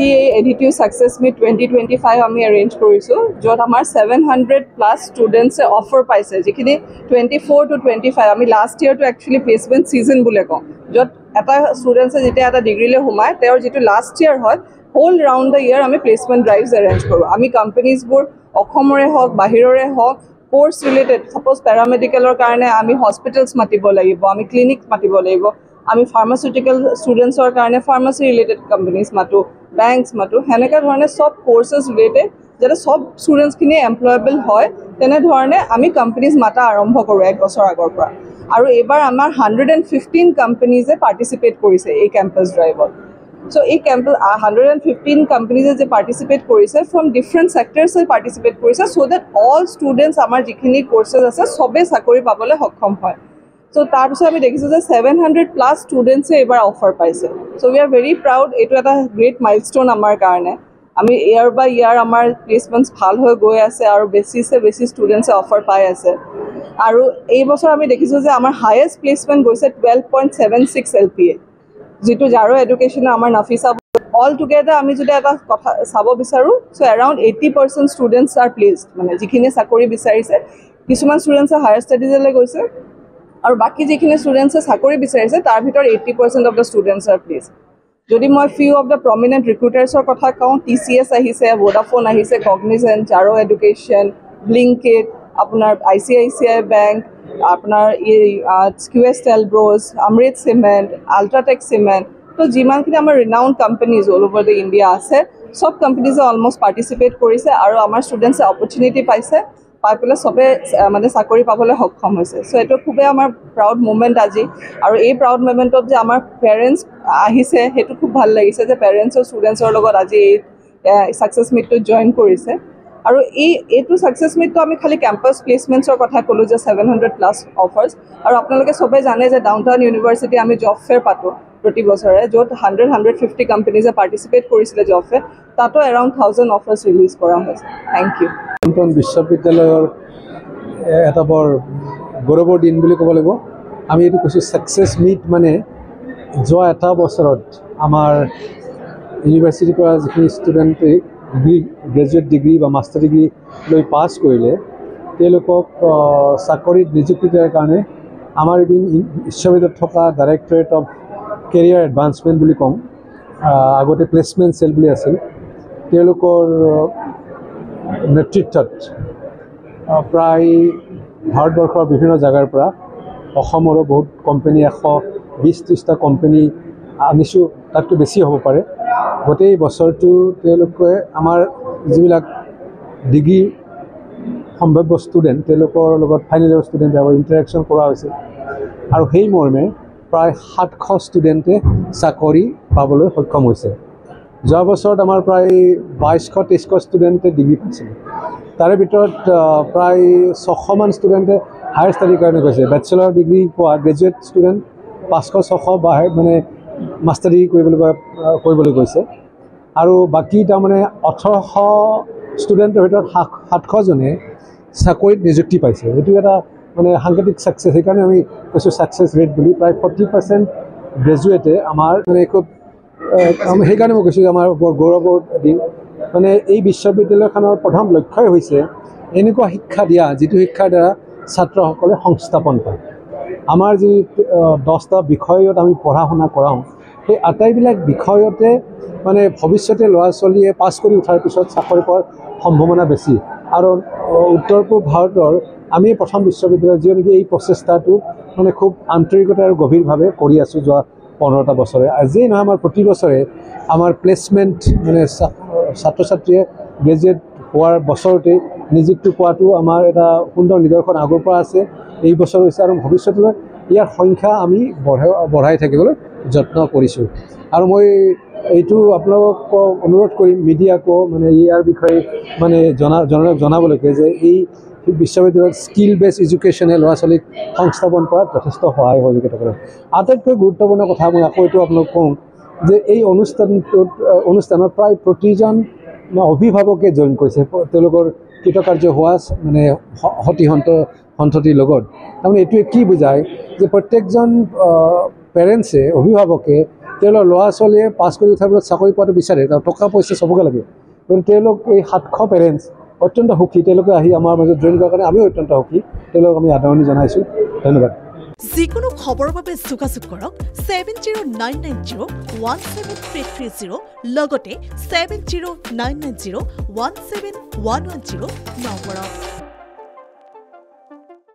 আজি additive success meat 2025 আমি অ্যাৰেঞ্জ কৰিছো যত আমাৰ 700+ স্টুডেন্টসে অফার পাইছে যিখিনি 24 to 25 আমি লাস্ট ইয়ার তো একচুয়ালি প্লেসমেন্ট সিজন বুলে কওঁ যত এটা স্টুডেন্টসে যেতিয়া এটা ডিগ্ৰীলে সোমায় তেওঁৰ যেটো লাস্ট ইয়াৰ হয় হোল ৰাউন্ড দ্য ইয়াৰ আমি প্লেসমেন্ট ড্ৰাইভস অ্যাৰেঞ্জ কৰো আমি কোম্পানিজবোৰ অসমৰে হওক বাহিৰৰে হওক কোৰ্স ৰিলেটেড সাপোজ প্যাৰামেডিকেলৰ কাৰণে আমি হস্পিটেলস মাতিব লাগিব আমি ক্লিনিক মাতিব লাগিব আমি ফাৰ্মাসিউটিক্যাল স্টুডেন্টসৰ কাৰণে ফাৰ্মাসি ৰিলেটেড কোম্পানিজ মাতো ব্যাংকস মাতো হেনেকা ধৰণে সব কোৰ্সেস ৰিলেটেড যাতে সব স্টুডেন্টসখিনি এমপ্লয়েবল হয় তেনে ধৰণে আমি কোম্পানিজ মাতা আৰম্ভ কৰো এক বছৰ আগৰ পৰা আৰু এবাৰ আমাৰ 115 কোম্পানিজে পাৰ্টিসিপেট কৰিছে এই campus ড্ৰাইভত So, a campus 115 companies যে participate কৰিছে from different sectors participate কৰিছে so that all students আমাৰ যিখিনি courses আছে সবে চাকৰি পাবলৈ সক্ষম হয় so তাৰ পিছত আমি দেখিছো যে 700+ students এবাৰ অফাৰ পাইছে so we are very proud এটো এটা great milestone আমাৰ কাৰণে আমি ইয়াৰ বাই ইয়াৰ আমাৰ প্লেসমেন্টস ভাল হৈ গৈ আছে আৰু বেছি students অফাৰ পাই আছে আৰু এই বছৰ আমি দেখিছো যে আমাৰ হাইয়েষ্ট প্লেসমেন্ট গৈছে 12.76 LPA যেটো জাৰো এডুকেশন আমাৰ নাফিসা অল টুগেদাৰ আমি যদি এটা কথা চাব বিচাৰো so around 80% students R placed মানে যিখিনি চাকৰি বিচাৰিছে কিছুমান স্টুডেন্টস হায়াৰ ষ্টাডিজলৈ গৈছে আৰু বাকি যিখিনি স্টুডেন্টস চাকৰি বিচাৰিছে তাৰ ভিতৰ 80% of the students R placed যদি মই ফিউ অফ দা প্ৰমিনেন্ট ৰিক্ৰুটাৰ্ছৰ কথা কওঁ TCS আহিছে ভোডাফোন আহিছে কগনিজেন্ট জাৰো এডুকেশন ব্লিংকিট আপোনাৰ ICICI বেংক আপনাৰ QS Telbros, Amrit Cement, Ultratech Cement, তো যিমানখিনি আমাৰ renowned companies all over the India আছে সব companies almost participate কৰিছে আৰু আমাৰ students opportunity পাইছে পাই পেলাই সবে মানে চাকৰি পাবলৈ সক্ষম হৈছে সো এটো খুবে আমাৰ প্ৰাউড মোমেন্ট আজি আৰু এই প্ৰাউড মোমেন্টত যে আমাৰ পেৰেন্টস আহিছে হেতু খুব ভাল লাগিছে যে পেৰেন্টস আৰু স্টুডেন্টছৰ লগত আজি এই সাকসেস মিটটো জয়েন কৰিছে আৰু এইটো সাকসেস মিটটো আমি খালি ক্যাম্পাস প্লেসমেন্টছৰ কথা কলো যে 700+ অফাৰ্স আৰু আপোনালোকে সবে জানে যে ডাউনটাউন ইউনিভাৰ্সিটি আমি জব ফেয়াৰ পাতো প্ৰতি বছৰে যত 150 কোম্পানিজে পাৰ্টিসিপেট কৰিছিলে জব ফেয়াৰ তাতো अराउंड 1000 অফাৰ্স ৰিলিজ কৰা হৈছে থ্যাংক ইউ ডাউনটাউন বিশ্ববিদ্যালয়ৰ এটা বৰ গৌৰৱৰ দিন বুলি ক'ব লাগিব আমি এইটো কৈছো সাকসেস মিট মানে যোৱা এটা বছৰত আমাৰ ইউনিভাৰ্সিটিৰ পৰা যিখিনি ষ্টুডেণ্টে গ্ৰেজুৱেট ডিগ্ৰী বা মাষ্টাৰ ডিগ্ৰী লৈ পাছ কৰিলে তেওঁলোকক চাকৰিত নিযুক্তি দিয়াৰ কাৰণে আমাৰ বিশ্ববিদ্যালয়ত থকা ডাইৰেক্টৰেট অফ কেৰিয়াৰ এডভান্সমেণ্ট বুলি কওঁ আগতে প্লেচমেণ্ট চেল বুলি আছিল তেওঁলোকৰ নেতৃত্বত প্ৰায় ভাৰতবৰ্ষৰ বিভিন্ন জাগাৰ পৰা অসমৰো বহুত কোম্পানী 120-30টা কোম্পানী আনিছোঁ তাতকৈ বেছি হ'ব পাৰে গোটেই বছৰটো তেওঁলোকে আমাৰ যিবিলাক ডিগ্ৰী সম্ভাব্য ষ্টুডেণ্ট তেওঁলোকৰ লগত ফাইনেল ইয়াৰ ষ্টুডেণ্ট আৰু ইণ্টাৰেকশ্যন কৰা হৈছে আৰু সেই মৰ্মে প্ৰায় 700 ষ্টুডেণ্টে চাকৰি পাবলৈ সক্ষম হৈছে যোৱা বছৰত আমাৰ প্ৰায় 2200-2300 ষ্টুডেণ্টে ডিগ্ৰী পাইছিল তাৰে ভিতৰত প্ৰায় 600 মান ষ্টুডেণ্টে হায়াৰ ষ্টাডিৰ কাৰণে গৈছে বেচেলৰ ডিগ্ৰী পোৱা গ্ৰেজুৱেট ষ্টুডেণ্ট 500-600 বা মানে মাষ্টাৰ ডিগ্ৰী কৰিবলৈ গৈছে আৰু বাকি তাৰমানে 1800 ষ্টুডেণ্টৰ ভিতৰত 700 জনে চাকৰিত নিযুক্তি পাইছে এটো এটা মানে সাংঘাতিক সাকসেস সেইকাৰণে আমি কৈছো সাকসেস ৰেট বুলি প্ৰায় 40% গ্ৰেজুৱেটে আমাৰ মানে খুব সেইকাৰণে মই কৈছো আমাৰ বৰ গৌৰৱৰ দিন মানে এই বিশ্ববিদ্যালয়খনৰ প্ৰথম লক্ষ্যই হৈছে এনেকুৱা শিক্ষা দিয়া যিটো শিক্ষাৰ দ্বাৰা ছাত্ৰসকলে সংস্থাপন পায় আমাৰ যি 10টা বিষয়ত আমি পঢ়া শুনা কৰাওঁ সেই আটাইবিলাক বিষয়তে মানে ভৱিষ্যতে ল'ৰা ছোৱালীয়ে পাছ কৰি উঠাৰ পিছত চাকৰি পোৱাৰ সম্ভাৱনা বেছি আৰু উত্তৰ পূব ভাৰতৰ আমি প্ৰথম বিশ্ববিদ্যালয় যি নেকি এই প্ৰচেষ্টাটো মানে খুব আন্তৰিকতা আৰু গভীৰভাৱে কৰি আছোঁ যোৱা 15টা বছৰে আজিয়ে নহয় আমাৰ প্ৰতি বছৰে আমাৰ প্লেচমেণ্ট মানে ছাত্ৰ ছাত্ৰীয়ে গ্ৰেজুৱেট হোৱাৰ বছৰতে নিযুক্তি পোৱাটো আমাৰ এটা সুন্দৰ নিদৰ্শন আগৰ পৰা আছে এই বছৰ হৈছে আৰু ভৱিষ্যতলৈ ইয়াৰ সংখ্যা আমি বঢ়াই থাকিবলৈ যত্ন কৰিছোঁ আৰু মই এইটো আপোনালোকক অনুৰোধ কৰিম মিডিয়াকো মানে ইয়াৰ বিষয়ে মানে জনাবলৈকে যে এই বিশ্ববিদ্যালয়ত স্কিল বেছ এডুকেশ্যনে ল'ৰা ছোৱালীক সংস্থাপন কৰাত যথেষ্ট সহায় সহযোগিতা কৰে আটাইতকৈ গুৰুত্বপূৰ্ণ কথা মই আকৌ এইটো আপোনালোক কওঁ যে এই অনুষ্ঠানত প্ৰায় প্ৰতিজন অভিভাৱকে জইন কৰিছে তেওঁলোকৰ কৃতকাৰ্য হোৱা মানে সন্ততিৰ লগত তাৰমানে এইটোৱে কি বুজায় যে প্ৰত্যেকজন পেৰেণ্টছে অভিভাৱকে তেওঁলোকৰ ল'ৰা ছোৱালীয়ে পাছ কৰি উঠাৰ পিছত চাকৰি পোৱাটো বিচাৰে, টকা পইচা চবকে লাগে। গতিকে তেওঁলোক এই 700 পেৰেণ্টছ অত্যন্ত সুখী, তেওঁলোকে আহি আমাৰ মাজত জইন কৰাৰ কাৰণে আমিও অত্যন্ত সুখী, তেওঁলোকক আমি আদৰণি জনাইছোঁ। ধন্যবাদ। যিকোনো খবৰৰ বাবে যোগাযোগ কৰক 7099017330 লগতে 7099017110 নম্বৰত।